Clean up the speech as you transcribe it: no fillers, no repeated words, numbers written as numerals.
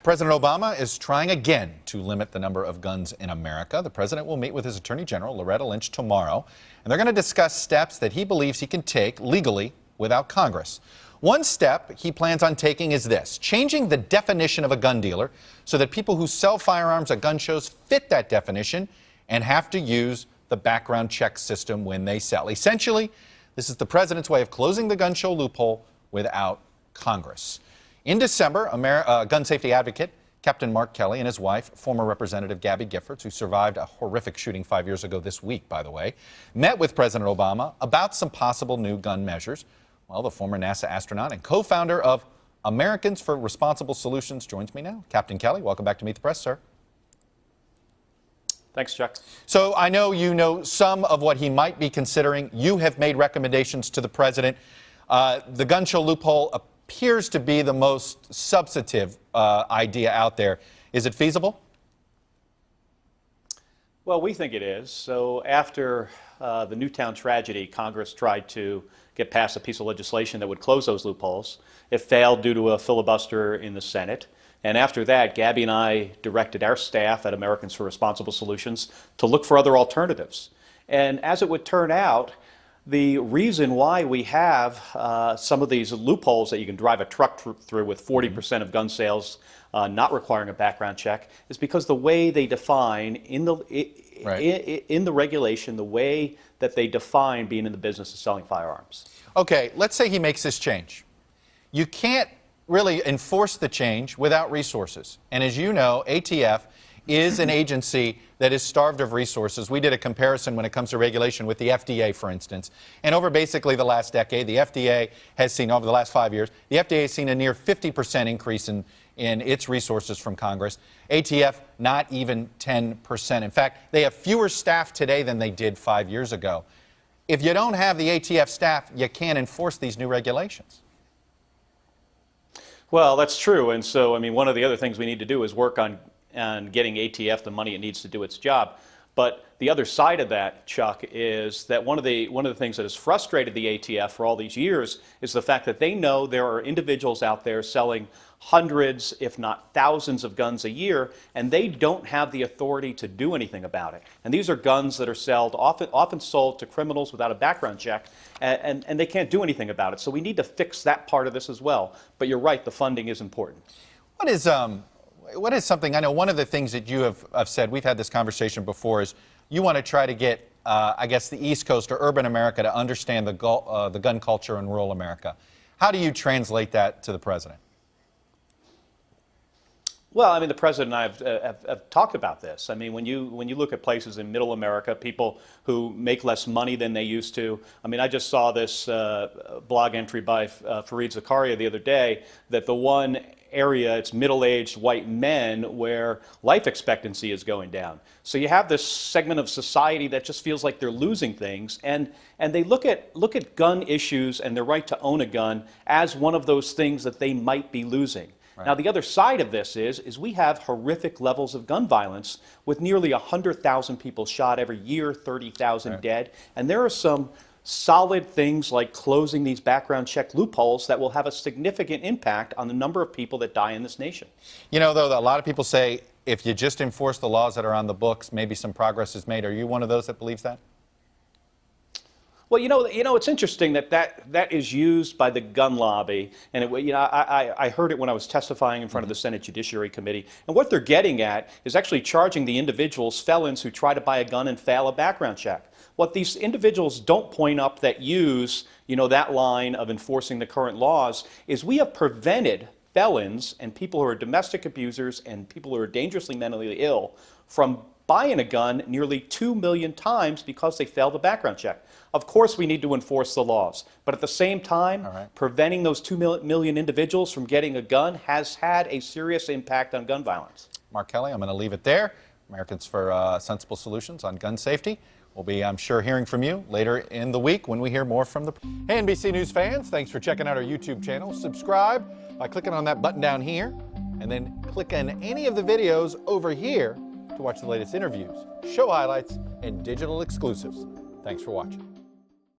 President Obama is trying again to limit the number of guns in America. The president will meet with his Attorney General, Loretta Lynch, tomorrow, and they're going to discuss steps that he believes he can take legally without Congress. One step he plans on taking is this: changing the definition of a gun dealer so that people who sell firearms at gun shows fit that definition and have to use the background check system when they sell. Essentially, this is the president's way of closing the gun show loophole without Congress. In December, gun safety advocate Captain Mark Kelly and his wife, former Representative Gabby Giffords, who survived a horrific shooting 5 years ago this week, by the way, met with President Obama about some possible new gun measures. Well, the former NASA astronaut and co-founder of Americans for Responsible Solutions joins me now. Captain Kelly, welcome back to Meet the Press, sir. Thanks, Chuck. So I know you know some of what he might be considering. You have made recommendations to the president. The gun show loophole appears to be the most substantive idea out there. Is it feasible? Well, we think it is. So after the Newtown tragedy, Congress tried to get passed a piece of legislation that would close those loopholes. It failed due to a filibuster in the Senate. And after that, Gabby and I directed our staff at Americans for Responsible Solutions to look for other alternatives. And as it would turn out, the reason why we have some of these loopholes that you can drive a truck through with 40% of gun sales not requiring a background check is because the way they define in the regulation, the way that they define being in the business of selling firearms. Okay, let's say he makes this change. You can't really enforce the change without resources. And as you know, ATF is an agency that is starved of resources. We did a comparison when it comes to regulation with the FDA, for instance. And over basically the last decade, the FDA has seen, over the last 5 years, the FDA has seen a near 50% increase in its resources from Congress. ATF, not even 10%. In fact, they have fewer staff today than they did 5 years ago. If you don't have the ATF staff, you can't enforce these new regulations. Well, that's true. And so, I mean, one of the other things we need to do is work on getting ATF the money it needs to do its job. But the other side of that, Chuck, is that one of the things that has frustrated the ATF for all these years is the fact that they know there are individuals out there selling hundreds, if not thousands of guns a year, and they don't have the authority to do anything about it. And these are guns that are sold, often sold to criminals without a background check, and they can't do anything about it. So we need to fix that part of this as well. But you're right, the funding is important. What is something, I know one of the things that you have said, we've had this conversation before, is you want to try to get, I guess, the East Coast or urban America to understand the gun culture in rural America. How do you translate that to the president? Well, I mean, the president and I have talked about this. I mean, when you look at places in middle America, people who make less money than they used to. I mean, I just saw this blog entry by Fareed Zakaria the other day that the one area, it's middle-aged white men where life expectancy is going down. So you have this segment of society that just feels like they're losing things, and they look at gun issues and their right to own a gun as one of those things that they might be losing. Right. Now, the other side of this is we have horrific levels of gun violence with nearly 100,000 people shot every year, 30,000 right. dead, and there are some solid things like closing these background check loopholes that will have a significant impact on the number of people that die in this nation. You know, though, a lot of people say if you just enforce the laws that are on the books, maybe some progress is made. Are you one of those that believes that? Well, you know, it's interesting that is used by the gun lobby, and I heard it when I was testifying in front of the Senate Judiciary Committee. And what they're getting at is actually charging the individuals, felons who try to buy a gun and fail a background check. What these individuals don't point up that use, that line of enforcing the current laws is we have prevented felons and people who are domestic abusers and people who are dangerously mentally ill from buying a gun nearly 2 million times because they failed the background check. Of course we need to enforce the laws, but at the same time, preventing those 2 million individuals from getting a gun has had a serious impact on gun violence. Mark Kelly, I'm going to leave it there. Americans for Sensible Solutions on gun safety. We'll be, I'm sure, hearing from you later in the week when we hear more from the... Hey, NBC News fans, thanks for checking out our YouTube channel. Subscribe by clicking on that button down here, and then click on any of the videos over here to watch the latest interviews, show highlights, and digital exclusives. Thanks for watching.